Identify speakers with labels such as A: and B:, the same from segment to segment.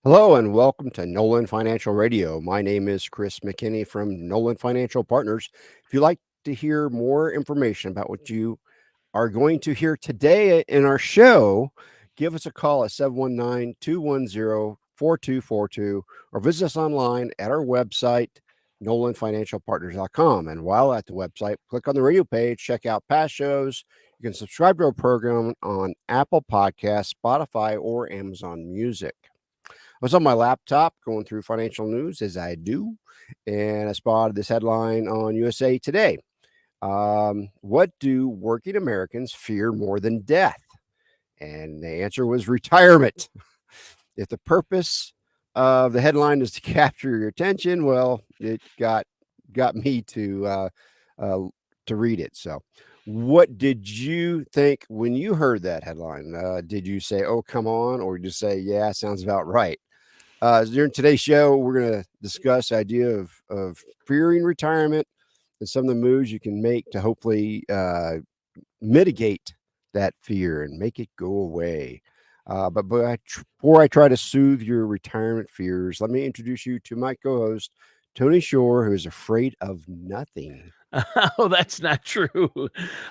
A: Hello and welcome to Nolan Financial Radio. My name is Chris McKinney from Nolan Financial Partners. If you'd like to hear more information about what you are going to hear today in our show, give us a call at 719-210-4242 or visit us online at our website, nolanfinancialpartners.com. And while at the website, click on the radio page, check out past shows. You can subscribe to our program on Apple Podcasts, Spotify, or Amazon Music. I was on my laptop going through financial news as I do, and I spotted this headline on USA Today. What do working Americans fear more than death? And the answer was retirement. If the purpose of the headline is to capture your attention, well, it got me to read it. So, what did you think when you heard that headline? Did you say, "Oh, come on," or did you say, "Yeah, sounds about right"? During today's show, we're going to discuss the idea of fearing retirement and some of the moves you can make to hopefully mitigate that fear and make it go away. Before I try to soothe your retirement fears, let me introduce you to my co-host, Tony Shore, who is afraid of nothing.
B: Oh, that's not true.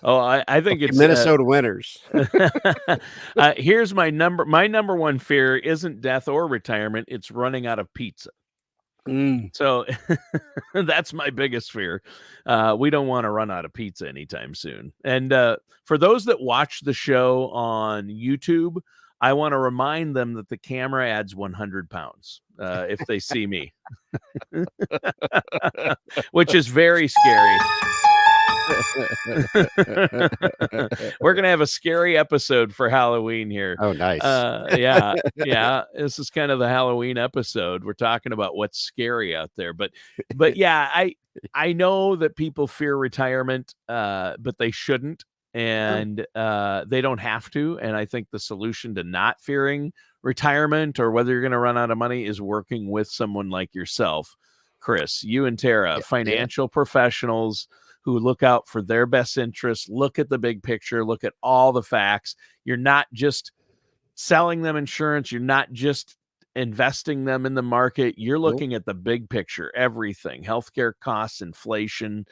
B: Oh, I think
A: Okay,
B: it's
A: Minnesota winners.
B: Here's my number. My number one fear isn't death or retirement. It's running out of pizza. So that's my biggest fear. We don't want to run out of pizza anytime soon. And for those that watch the show on YouTube, I want to remind them that the camera adds 100 pounds if they see me, which is very scary. We're gonna have a scary episode for Halloween here.
A: Oh, nice.
B: Yeah. This is kind of the Halloween episode. We're talking about what's scary out there, but yeah, I know that people fear retirement, but they shouldn't, and they don't have to. And I think the solution to not fearing retirement or whether you're going to run out of money is working with someone like yourself, Chris, you and Tara, financial professionals who look out for their best interests, look at the big picture, look at all the facts. You're not just selling them insurance. You're not just investing them in the market. You're looking at the big picture, everything, healthcare costs, inflation,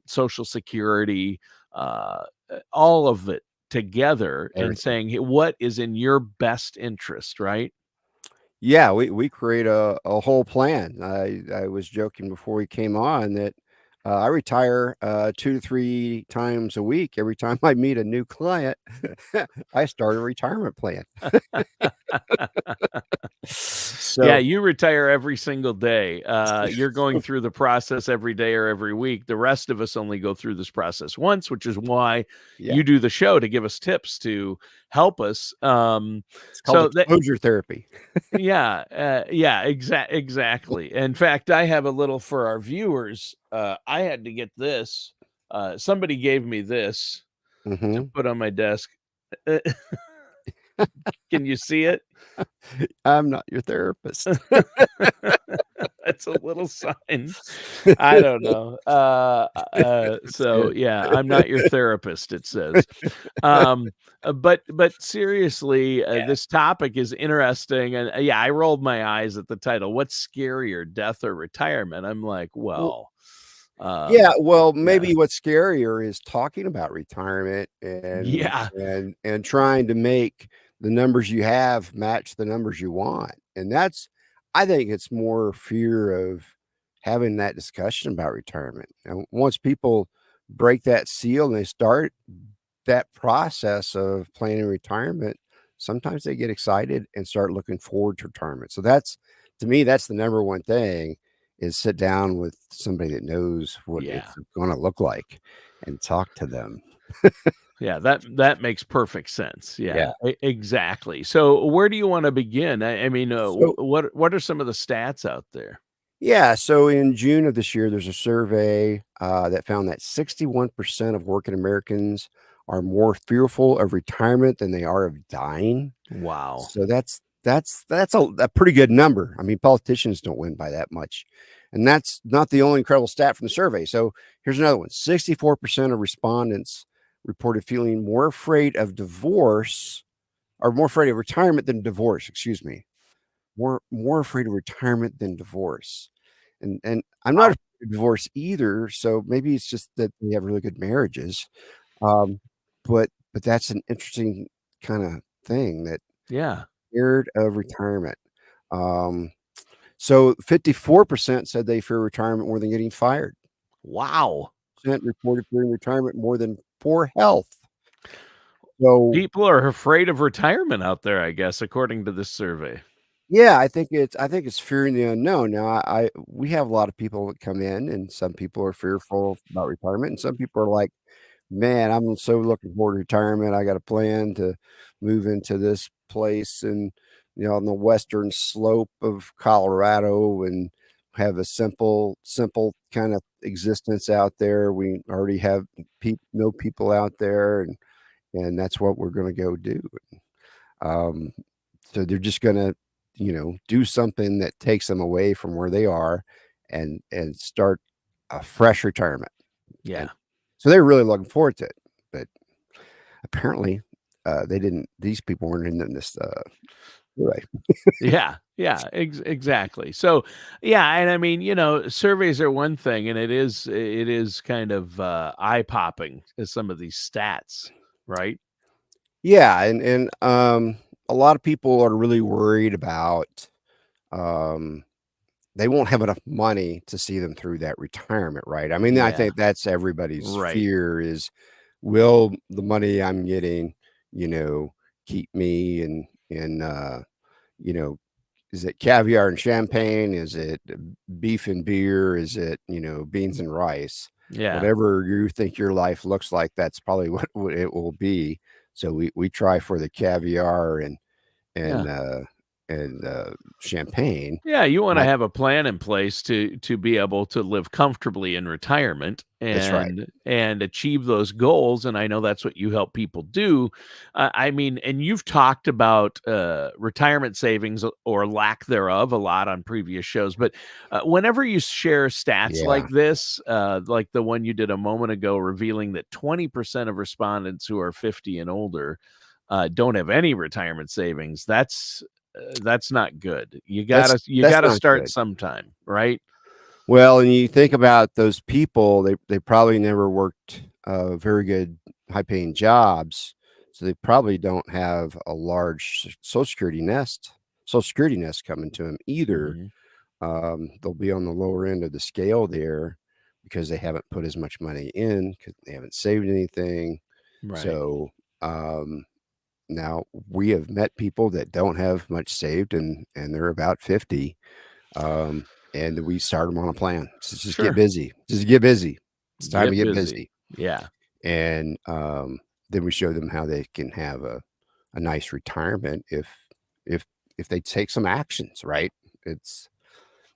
B: Social Security, all of it together and saying, hey, what is in your best interest, right?
A: Yeah, we create a whole plan. I was joking before we came on that I retire 2 to 3 times a week. Every time I meet a new client, I start a retirement plan.
B: Yeah, you retire every single day. You're going through the process every day or every week. The rest of us only go through this process once, which is why you do the show to give us tips to help us.
A: It's called exposure therapy.
B: Exactly. In fact, I have a little for our viewers. I had to get this. Somebody gave me this to put on my desk. Can you see it?
A: I'm not your therapist.
B: That's a little sign. I don't know. So yeah, I'm not your therapist, it says. But seriously, this topic is interesting. And yeah, I rolled my eyes at the title. What's scarier, death or retirement? I'm like, well,
A: maybe what's scarier is talking about retirement and trying to make the numbers you have match the numbers you want. And I think it's more fear of having that discussion about retirement. And once people break that seal and they start that process of planning retirement, sometimes they get excited and start looking forward to retirement. So to me, that's the number one thing, is sit down with somebody that knows what it's going to look like and talk to them.
B: Yeah, that makes perfect sense. Yeah, exactly. So where do you want to begin? I mean, what are some of the stats out there?
A: Yeah, so in June of this year, there's a survey that found that 61% of working Americans are more fearful of retirement than they are of dying.
B: Wow.
A: So that's a pretty good number. I mean, politicians don't win by that much. And that's not the only incredible stat from the survey. So here's another one. 64% of respondents reported feeling more afraid of retirement than divorce, excuse me. more afraid of retirement than divorce. And I'm not
B: Wow.
A: afraid of divorce either, so maybe it's just that we have really good marriages. Um, but that's an interesting kinda thing that
B: Yeah.
A: scared of retirement. Um, so 54% said they fear retirement more than getting fired.
B: Wow.
A: Percent reported fearing retirement more than poor health. So,
B: People are afraid of retirement out there, I guess, according to this survey.
A: yeah, I think it's fearing the unknown. Now, we have a lot of people that come in, and some people are fearful about retirement, and some people are like, "Man, I'm so looking forward to retirement. I got a plan to move into this place and, on the western slope of Colorado and have a simple kind of existence out there. We already have know people out there, and that's what we're gonna go do." Um, so they're just gonna, do something that takes them away from where they are and start a fresh retirement. And
B: Yeah.
A: so they're really looking forward to it. But apparently, they didn't these people weren't in this, survey.
B: Yeah, yeah, exactly. So, yeah, and I mean, surveys are one thing, and it is kind of eye popping as some of these stats, right?
A: Yeah, and a lot of people are really worried about, um, they won't have enough money to see them through that retirement, right? I mean, I
B: Yeah,
A: think that's everybody's
B: right.
A: fear is, will the money I'm getting, you know, keep me and you know, is it caviar and champagne? Is it beef and beer? Is it, beans and rice?
B: Yeah,
A: Whatever you think your life looks like, that's probably what it will be. So we try for the caviar and
B: yeah.
A: uh and champagne.
B: Yeah, you wanna
A: Not
B: have a plan in place to be able to live comfortably in retirement
A: That's right.
B: and achieve those goals, and I know that's what you help people do. I mean, and you've talked about, retirement savings or lack thereof a lot on previous shows, but, whenever you share stats
A: Yeah.
B: like this, like the one you did a moment ago revealing that 20% of respondents who are 50 and older, don't have any retirement savings, that's not good. You
A: That's
B: gotta you
A: that's
B: gotta
A: not
B: start
A: good.
B: sometime, right?
A: Well, and you think about those people, they probably never worked, very good high-paying jobs, so they probably don't have a large Social Security nest coming to them either.
B: Mhm.
A: They'll be on the lower end of the scale there because they haven't put as much money in because they haven't saved anything.
B: Right.
A: So, um, now we have met people that don't have much saved and they're about 50. And we start them on a plan. Just get
B: Sure.
A: busy. Just get busy. It's time to
B: Get
A: get
B: busy.
A: busy.
B: Yeah.
A: And then we show them how they can have a nice retirement if if they take some actions, right? It's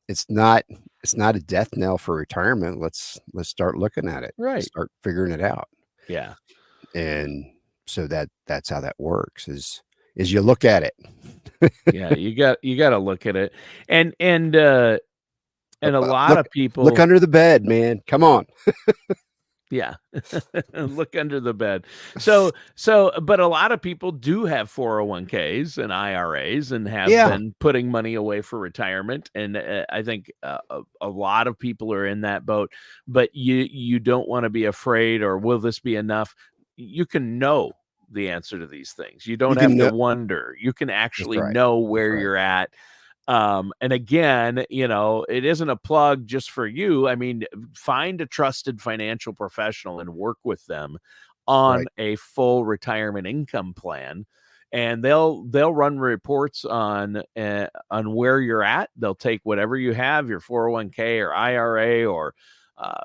A: it's not it's not a death knell for retirement. Let's start looking at it.
B: Right.
A: Start figuring it out.
B: Yeah.
A: And so that's how that works is you look at it.
B: Yeah, you gotta look at it. And a lot
A: Look
B: of
A: look
B: people.
A: under the bed, man. Come on.
B: Yeah. Look under the bed. But a lot of people do have 401ks and IRAs and have
A: Yeah.
B: been putting money away for retirement, and, I think, a lot of people are in that boat, but you don't wanna be afraid or will this be enough? You can know the answer to these things. You
A: You
B: don't have
A: can
B: to
A: know
B: wonder. You can
A: That's
B: actually
A: right.
B: know
A: That's
B: where
A: right.
B: you're at. And again, it isn't a plug just for you. I mean, find a trusted financial professional and work with them on
A: Right.
B: a full retirement income plan, and they'll run reports on where you're at. They'll take whatever you have, your 401k or IRA or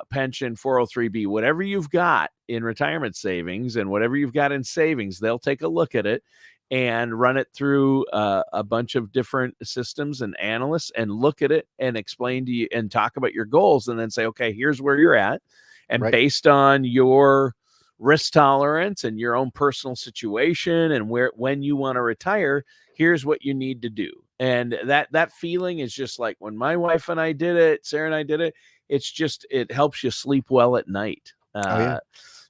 B: pension, 403b, whatever you've got in retirement savings and whatever you've got in savings. They'll take a look at it and run it through a bunch of different systems and analysts and look at it and explain to you and talk about your goals and then say, okay, here's where you're at. And
A: Right.
B: based on your risk tolerance and your own personal situation and when you want to retire, here's what you need to do. And that feeling is just like when my wife and I did it, Sarah and I did it. It's just, it helps you sleep well at night.
A: Oh, yeah.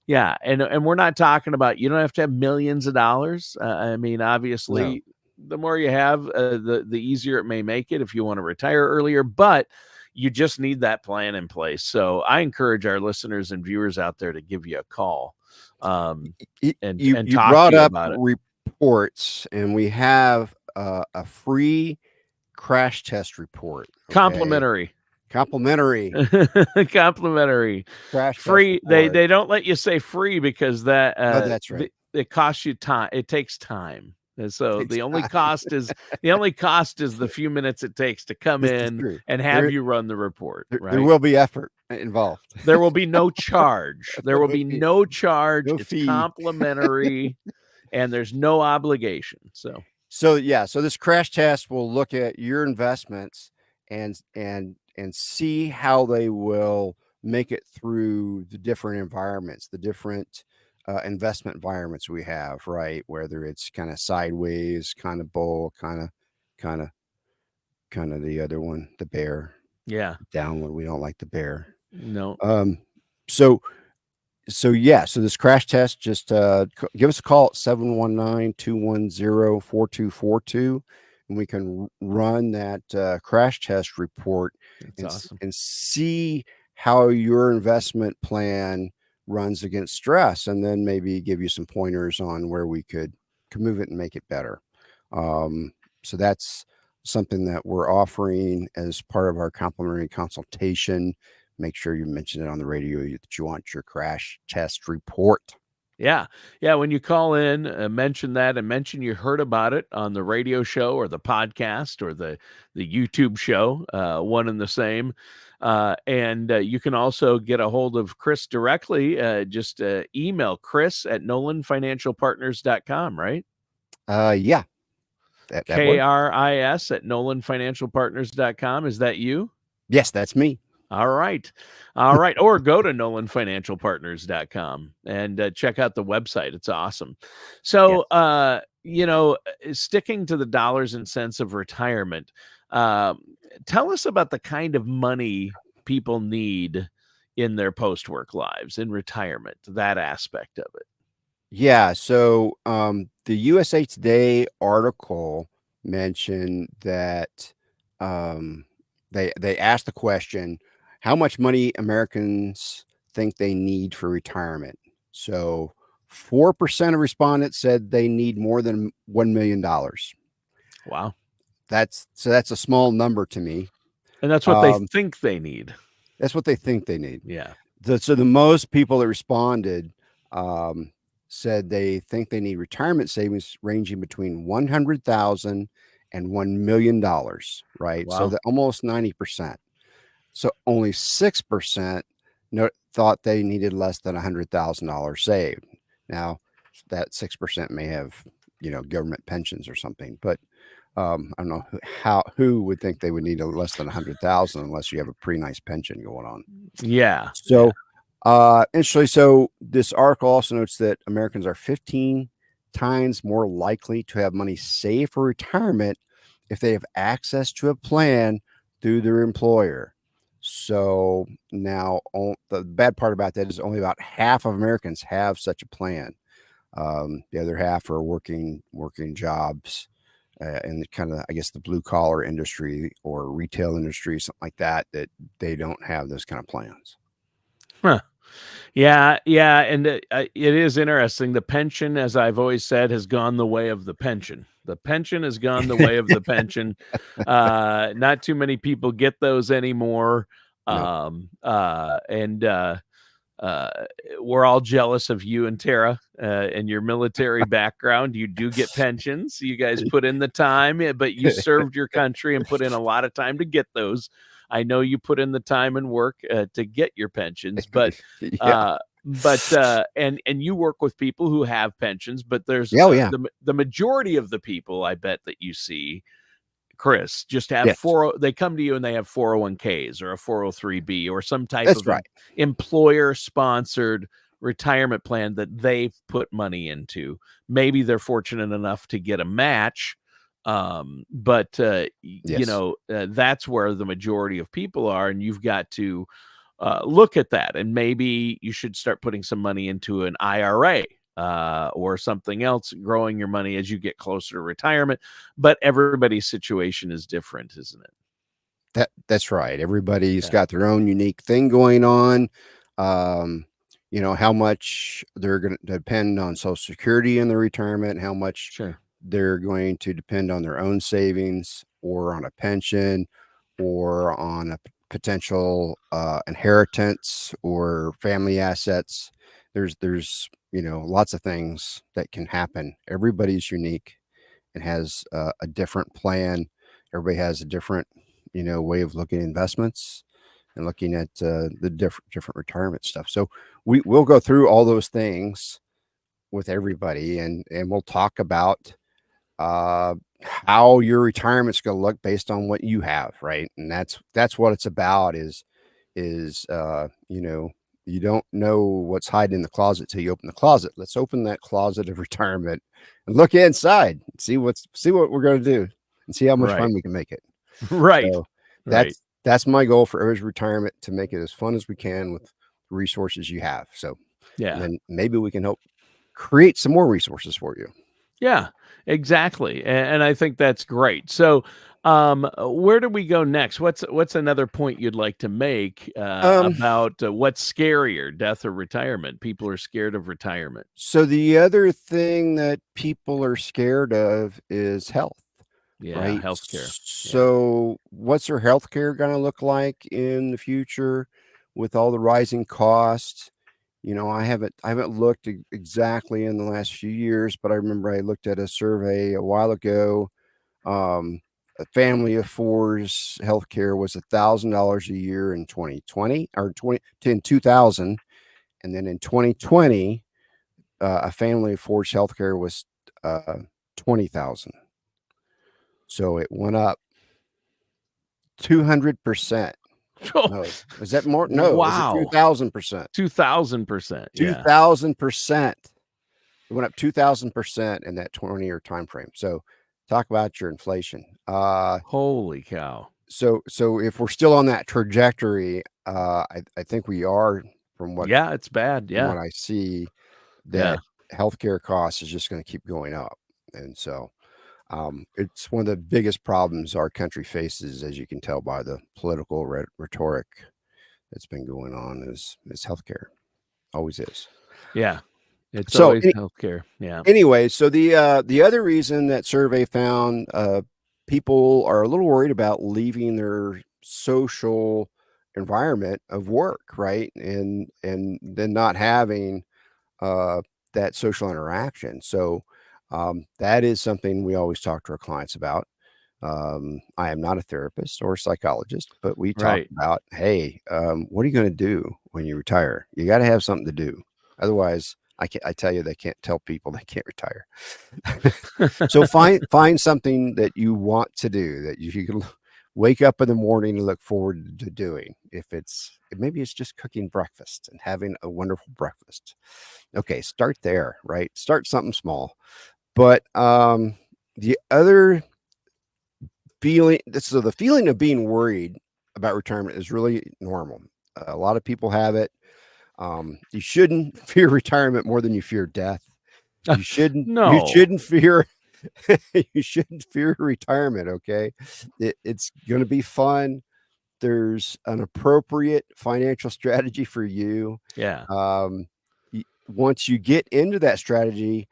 B: Yeah, and we're not talking about, you don't have to have millions of dollars. I mean,
A: No.
B: obviously, the more you have, the easier it may make it if you want to retire earlier, but you just need that plan in place. So I encourage our listeners and viewers out there to give you a call, and
A: You
B: talk
A: brought
B: to you
A: up
B: about it.
A: reports, and we have a free crash test report. Okay?
B: Complimentary.
A: Complimentary
B: Complimentary.
A: crash test
B: Free.
A: report.
B: They don't let you say free because that
A: Oh, that's right.
B: it costs you time. It takes time. And so
A: Takes
B: the only
A: time.
B: cost is the few minutes it takes to come
A: This is
B: in
A: true.
B: and have you run the report,
A: There
B: right?
A: will be effort involved.
B: There will be no charge. There will be no charge.
A: no
B: It's
A: fee.
B: complimentary and there's no obligation.
A: So this crash test will look at your investments and see how they will make it through the different environments, the different investment environments we have, right? Whether it's kind of sideways, kind of bull, kind of the other one, the bear.
B: Yeah.
A: Downward. We don't like the bear.
B: No.
A: So this crash test, just give us a call at 719-210-4242, and we can run that crash test report and see how your investment plan runs against stress, and then maybe give you some pointers on where we could move it and make it better. So that's something that we're offering as part of our complimentary consultation. Make sure you mention it on the radio that you want your crash test report.
B: Yeah. When you call in, mention that, and mention you heard about it on the radio show or the podcast or the YouTube show, one and the same. And you can also get a hold of Chris directly. Just email Chris at nolanfinancialpartners.com, right?
A: Yeah. That
B: KRIS at nolanfinancialpartners.com. Is that you?
A: Yes, that's me.
B: All right. Or go to nolanfinancialpartners.com and check out the website. It's awesome. So, sticking to the dollars and cents of retirement, tell us about the kind of money people need in their post-work lives, in retirement, that aspect of it.
A: Yeah. So the USA Today article mentioned that they asked the question, how much money Americans think they need for retirement. So 4% of respondents said they need more than $1 million.
B: Wow.
A: That's a small number to me.
B: And that's what they think they need.
A: That's what they think they need.
B: Yeah.
A: So the most people that responded said they think they need retirement savings ranging between $100,000 and $1 million, right?
B: Wow.
A: So that almost 90%. So only 6% thought they needed less than $100,000 saved. Now, that 6% may have, government pensions or something, but I don't know who would think they would need less than 100,000 unless you have a pretty nice pension going on.
B: Yeah.
A: So, interestingly, so this article also notes that Americans are 15 times more likely to have money saved for retirement if they have access to a plan through their employer. So now the bad part about that is only about half of Americans have such a plan. The other half are working jobs in kind of, I guess, the blue collar industry or retail industry, something like that they don't have those kind of plans.
B: Huh. Yeah. And it is interesting. The pension, as I've always said, has gone the way of the pension. The pension has gone the way of the pension. Not too many people get those anymore.
A: No.
B: We're all jealous of you and Tara and your military background. You do get pensions. You guys put in the time, but you served your country and put in a lot of time to get those. I know you put in the time and work to get your pensions, but
A: Yeah.
B: And you work with people who have pensions, but there's the majority of the people I bet that you see, Chris, just have they come to you and they have 401ks or a 403b or some type of employer sponsored retirement plan that they've put money into. Maybe they're fortunate enough to get a match. But that's where the majority of people are. And you've got to look at that, and maybe you should start putting some money into an IRA or something else, growing your money as you get closer to retirement. But everybody's situation is different, isn't it?
A: That's right. Everybody's
B: Yeah.
A: got their own unique thing going on. Um, how much they're going to depend on Social Security in their retirement, how much
B: Sure.
A: they're going to depend on their own savings or on a pension or on a potential inheritance or family assets. There's lots of things that can happen. Everybody's unique and has a different plan. Everybody has a different way of looking at investments and looking at the different retirement stuff. So we'll go through all those things with everybody, and we'll talk about how your retirement's going to look based on what you have, right? And that's what it's about. Is you don't know what's hiding in the closet till you open the closet. Let's open that closet of retirement and look inside and see what we're going to do and see how much fun we can make it.
B: Right.
A: So
B: Right.
A: that's my goal for everybody's retirement, to make it as fun as we can with the resources you have. So
B: Yeah.
A: then maybe we can help create some more resources for you.
B: Yeah, exactly. And I think that's great. So, where do we go next? What's another point you'd like to make about what's scarier, death or retirement? People are scared of retirement.
A: So the other thing that people are scared of is health,
B: Yeah,
A: right?
B: healthcare. Yeah.
A: So what's their healthcare going to look like in the future with all the rising costs? I haven't looked exactly in the last few years, but I remember I looked at a survey a while ago. A family of four's healthcare was $1,000 a year in 2020 or 2000, and then in 2020, a family of four's healthcare was 20,000. So it went up 200%. No, is that more? No, is it
B: Wow.
A: 2,000%?
B: 2000%. Yeah.
A: 2,000%. It went up 2,000% in that 20-year time frame. So talk about your inflation.
B: Holy cow.
A: So if we're still on that trajectory, I think we are, from what
B: Yeah, it's bad.
A: from what
B: Yeah.
A: I see,
B: Yeah.
A: that healthcare costs is just going to keep going up. And so it's one of the biggest problems our country faces, as you can tell by the political rhetoric that's been going on, is healthcare. Always is.
B: Yeah. It's
A: So
B: always healthcare. Yeah.
A: anyway, so the other reason that survey found people are a little worried about leaving their social environment of work, right? And then not having uh, that social interaction. So that is something we always talk to our clients about. I am not a therapist or a psychologist, but we talk
B: Right.
A: about, hey, what are you going to do when you retire? You got to have something to do. Otherwise, I tell you, they can't tell people they can't retire. So find something that you want to do, that you can wake up in the morning and look forward to doing. Maybe it's just cooking breakfast and having a wonderful breakfast. Okay, start there, right? Start something small. But the other feeling, so the feeling of being worried about retirement is really normal. A lot of people have it. You shouldn't fear retirement more than you fear death. You shouldn't
B: No.
A: fear you shouldn't fear retirement. Okay. It's going to be fun. There's an appropriate financial strategy for you.
B: Yeah.
A: Once you get into that strategy,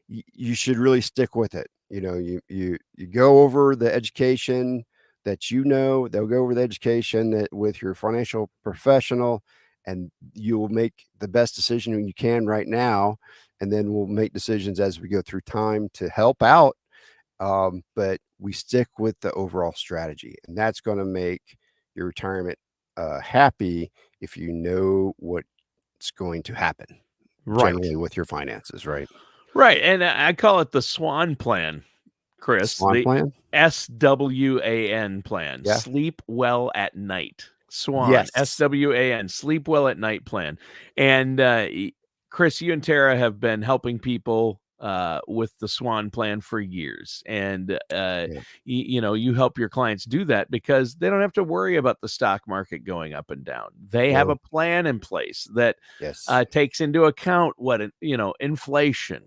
A: you should really stick with it. You go over the education they'll go over the education that with your financial professional, and you will make the best decision you can right now. And then we'll make decisions as we go through time to help out. But we stick with the overall strategy, and that's going to make your retirement happy if you know what's going to happen
B: Right.
A: generally with your finances, right?
B: Right. And I call it the SWAN plan, Chris,
A: Swan
B: the
A: plan.
B: SWAN plan,
A: Yeah.
B: sleep well at night. SWAN,
A: Yes.
B: SWAN, sleep well at night plan. And Chris, you and Tara have been helping people with the Swan plan for years. And,
A: Yeah.
B: you help your clients do that because they don't have to worry about the stock market going up and down. They have a
A: No.
B: plan in place that
A: Yes.
B: takes into account inflation,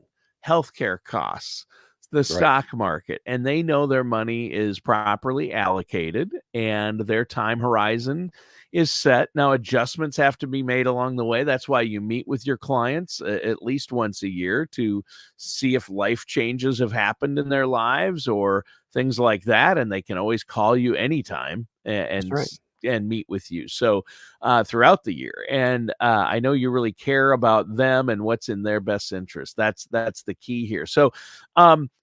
B: healthcare costs, the
A: Right.
B: stock market, and they know their money is properly allocated and their time horizon is set. Now, adjustments have to be made along the way. That's why you meet with your clients at least once a year to see if life changes have happened in their lives or things like that. And they can always call you anytime
A: That's right.
B: and meet with you. So throughout the year, and I know you really care about them and what's in their best interest. That's the key here. So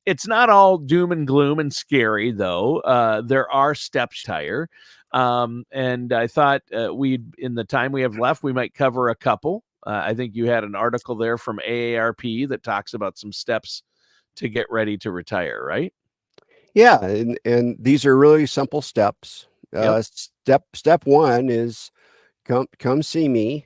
B: it's not all doom and gloom and scary, though. There are steps higher. And I thought in the time we have left, we might cover a couple. I think you had an article there from AARP that talks about some steps to get ready to retire, right?
A: Yeah, and these are really simple steps.
B: Yep.
A: Step one is come see me.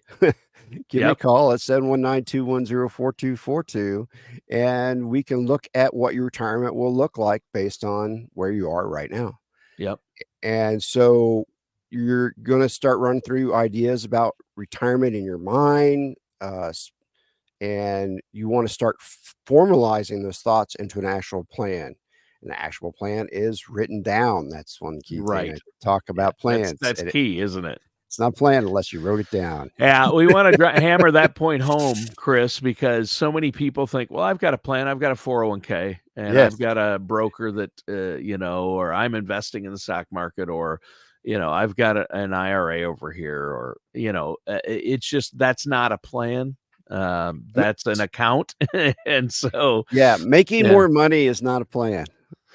A: Give me a
B: Yep.
A: call at 719-210-4242, and we can look at what your retirement will look like based on where you are right now.
B: Yep.
A: And so you're going to start running through ideas about retirement in your mind, and you want to start formalizing those thoughts into an actual plan. An actual plan is written down. That's one key thing. I
B: Right.
A: talk
B: Yeah.
A: about plans.
B: That's key, isn't it?
A: It's not planned unless you wrote it down.
B: Yeah, we want to hammer that point home, Chris, because so many people think, well, I've got a plan, I've got a 401k, and
A: Yes.
B: I've got a broker that, or I'm investing in the stock market, or, I've got an IRA over here, or, it's just that's not a plan. That's an account. And so,
A: Yeah, making
B: yeah.
A: more money is not a plan.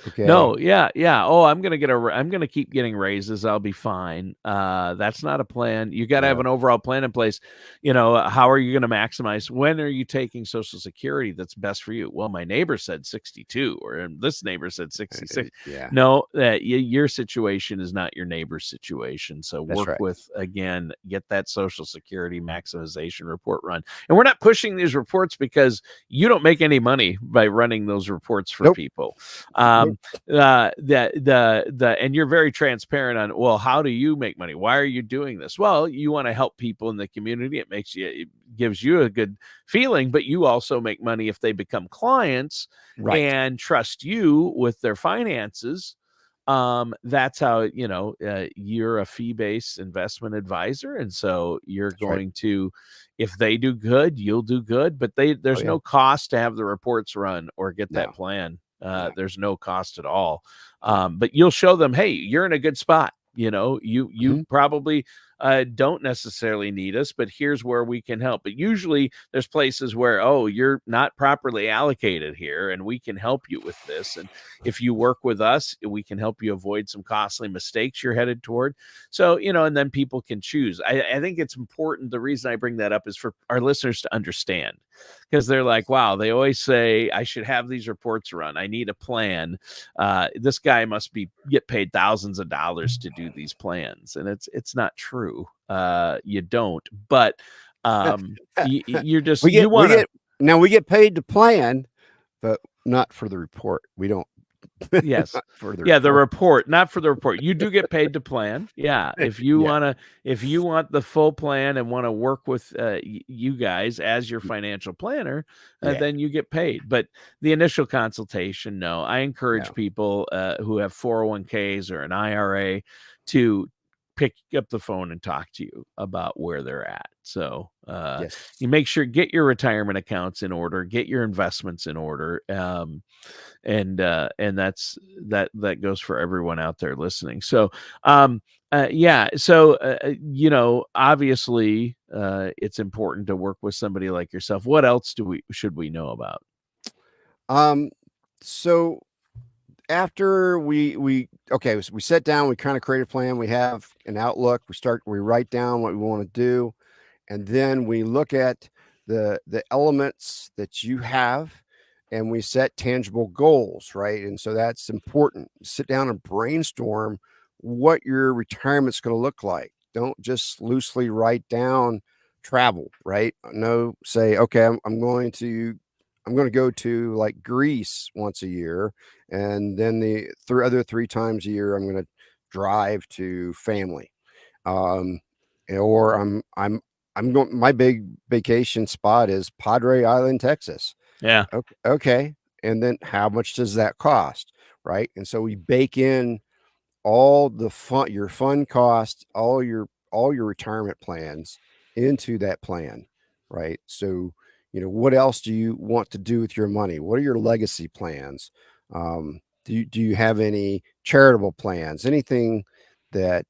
A: Okay.
B: No, yeah. Oh, I'm gonna keep getting raises. I'll be fine. That's not a plan. You got to have
A: No.
B: an overall plan in place. How are you going to maximize? When are you taking Social Security that's best for you? Well, my neighbor said 62, or this neighbor said 66.
A: Yeah,
B: No, your situation is not your neighbor's situation. So
A: that's
B: work
A: right.
B: with, again, get that Social Security maximization report run. And we're not pushing these reports because you don't make any money by running those reports for
A: Nope.
B: people.
A: Nope.
B: And you're very transparent on, well, how do you make money? Why are you doing this? Well, you want to help people in the community. It gives you a good feeling, but you also make money if they become clients
A: Right.
B: and trust you with their finances. That's how, you're a fee-based investment advisor. And so you're
A: That's right.
B: going to, if they do good, you'll do good, but there's
A: yeah.
B: no cost to have the reports run or get
A: No.
B: that plan.
A: No.
B: There's no cost at all. But you'll show them, hey, you're in a good spot. You
A: Mhm.
B: probably don't necessarily need us, but here's where we can help. But usually there's places where, oh, you're not properly allocated here, and we can help you with this. And if you work with us, we can help you avoid some costly mistakes you're headed toward. So, and then people can choose. I think it's important. The reason I bring that up is for our listeners to understand, because they're like, wow, they always say I should have these reports run. I need a plan. This guy must get paid thousands of dollars to do these plans. And it's not true. You don't, but you're just,
A: we
B: you want to,
A: we get paid to plan, but not for the report. We don't.
B: yes.
A: Not for the
B: Yeah, the
A: report.
B: report, not for the report. You do get paid to plan. Yeah. If you
A: Yeah.
B: want the full plan and want to work with you guys as your financial planner,
A: Yeah.
B: then you get paid. But the initial consultation, no. I encourage
A: No.
B: people who have 401ks or an IRA to pick up the phone and talk to you about where they're at. So
A: Yes.
B: you make sure, get your retirement accounts in order, get your investments in order. And that goes for everyone out there listening. So obviously it's important to work with somebody like yourself. What else should we know about?
A: So after we sit down, we kind of create a plan, we have an outlook, we write down what we want to do, and then we look at the elements that you have, and we set tangible goals, right? And so that's important. Sit down and brainstorm what your retirement's going to look like. Don't just loosely write down travel, right? No, say, okay, I'm going to I'm going to go to like Greece once a year, and then the other 3 times a year I'm going to drive to family. Um, or I'm going. My big vacation spot is Padre Island, Texas.
B: Yeah.
A: Okay, and then how much does that cost, right? And so we bake in all the your fun costs, all your retirement plans into that plan, right? So, what else do you want to do with your money? What are your legacy plans? Do you have any charitable plans? Anything that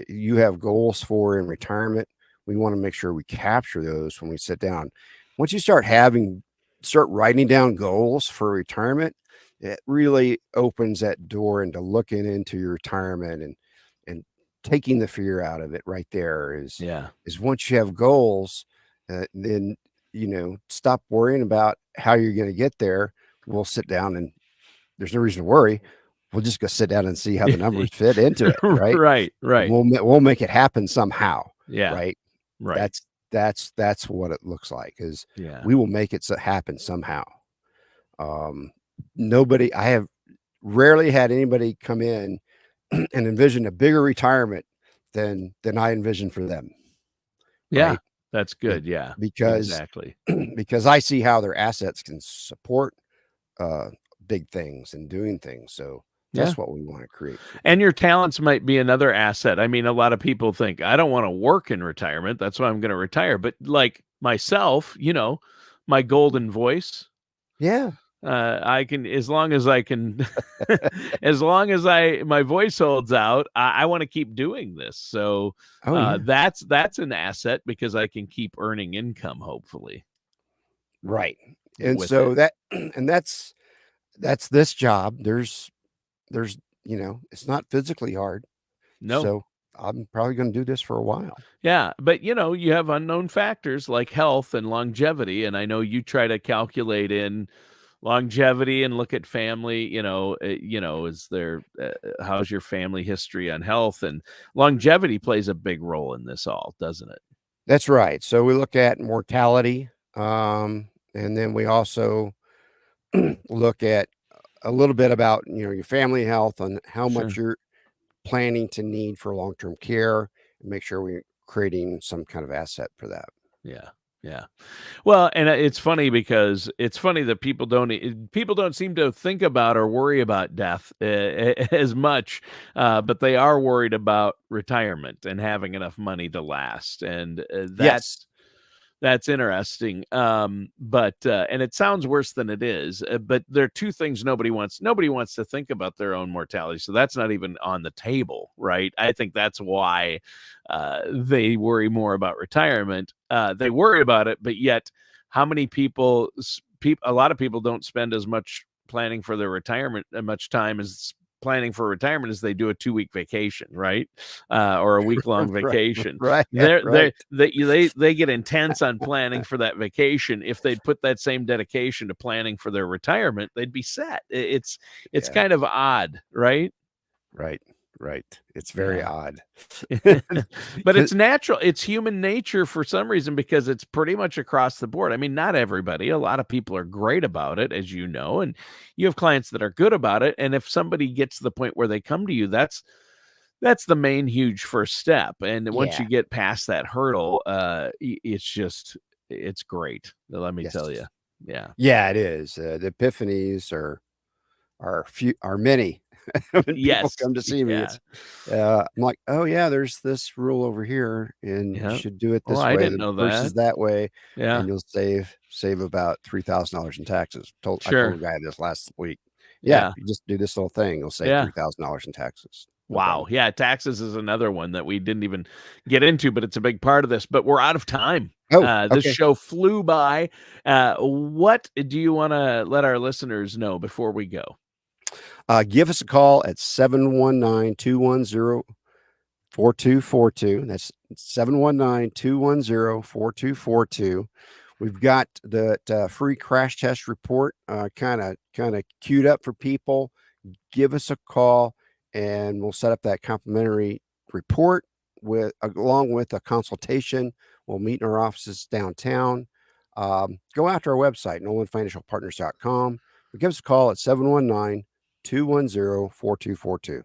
A: you have goals for in retirement? We want to make sure we capture those when we sit down. Once you start writing down goals for retirement, it really opens that door into looking into your retirement and taking the fear out of it. Right there
B: Yeah.
A: is once you have goals, then stop worrying about how you're going to get there. We'll sit down, and there's no reason to worry. We'll just go sit down and see how the numbers fit into it, right?
B: Right.
A: And
B: Right.
A: we'll make it happen somehow,
B: Yeah.
A: right?
B: Right.
A: That's what it looks like, is
B: Yeah.
A: we will make it happen somehow. Um, I have rarely had anybody come in and envision a bigger retirement than I envision for them,
B: Yeah.
A: right?
B: That's
A: Be-
B: good. Yeah.
A: Because
B: Exactly.
A: because I see how their assets can support uh, big things and doing things. So
B: Yeah.
A: that's what we want to create for
B: And
A: people.
B: your talents might be another asset. I mean, a lot of people think, I don't want to work in retirement. That's why I'm going to retire. But like myself, my golden voice,
A: Yeah.
B: I can, as long as I can, as long as my voice holds out, I want to keep doing this. So
A: Oh yeah.
B: that's an asset because I can keep earning income, hopefully,
A: Right. And
B: with it.
A: so that's this job. There's it's not physically hard.
B: No.
A: So I'm probably going to do this for a while.
B: Yeah, but you have unknown factors like health and longevity, and I know you try to calculate in longevity and look at family. Is there how's your family history on health, and longevity plays a big role in this all, doesn't it?
A: That's right. So we look at mortality, and then we also look at a little bit about your family health and how much
B: Sure.
A: you're planning to need for long-term care, and make sure we're creating some kind of asset for that.
B: Yeah. Yeah. Well, and it's funny because it's funny that people don't seem to think about or worry about death as much, but they are worried about retirement and having enough money to last, and
A: Yes.
B: that's interesting. But and it sounds worse than it is. But there are two things nobody wants. Nobody wants to think about their own mortality, so that's not even on the table, right? I think that's why they worry more about retirement. They worry about it, but yet, how many people? A lot of people don't spend as much planning for their retirement, much time as planning for retirement as they do a 2-week vacation, right? Or a week-long
A: Right.
B: vacation.
A: Right.
B: They're
A: Right.
B: they get intense on planning for that vacation. If they'd put that same dedication to planning for their retirement, they'd be set. It's
A: Yeah.
B: kind of odd, right?
A: Right. Right. It's very
B: Yeah.
A: odd.
B: But it's natural. It's human nature for some reason, because it's pretty much across the board. I mean, not everybody. A lot of people are great about it, as you know, and you have clients that are good about it. And if somebody gets to the point where they come to you, that's the main huge first step. And once you
A: Yeah.
B: get past that hurdle, it's great. Let me tell you.
A: Yes.
B: Yeah.
A: Yeah, it is. The epiphanies are many. When people
B: Yes.
A: come to see me,
B: Yeah.
A: it's I'm like, oh yeah, there's this rule over here, and you
B: Yeah.
A: should do it
B: Oh,
A: this
B: I
A: way
B: didn't know
A: versus
B: that.
A: that way,
B: Yeah.
A: and you'll save about $3,000 in taxes. I told
B: Sure.
A: a guy this last week. Yeah,
B: Yeah.
A: you just do this little thing, you'll save
B: Yeah.
A: $3,000 in taxes. No
B: Wow.
A: problem.
B: Yeah, taxes is another one that we didn't even get into, but it's a big part of this. But we're out of time.
A: Oh,
B: This
A: okay.
B: show flew by. What do you want to let our listeners know before we go?
A: Give us a call at 719-210-4242. That's 719-210-4242. We've got the free crash test report kind of queued up for people. Give us a call, and we'll set up that complimentary report along with a consultation. We'll meet in our offices downtown. go after our website, nolanfinancialpartners.com, or give us a call at 719-210-4242.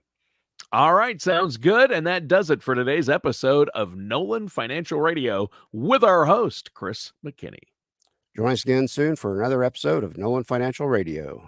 B: All right, sounds good. And that does it for today's episode of Nolan Financial Radio with our host, Chris McKinney.
A: Join us again soon for another episode of Nolan Financial Radio.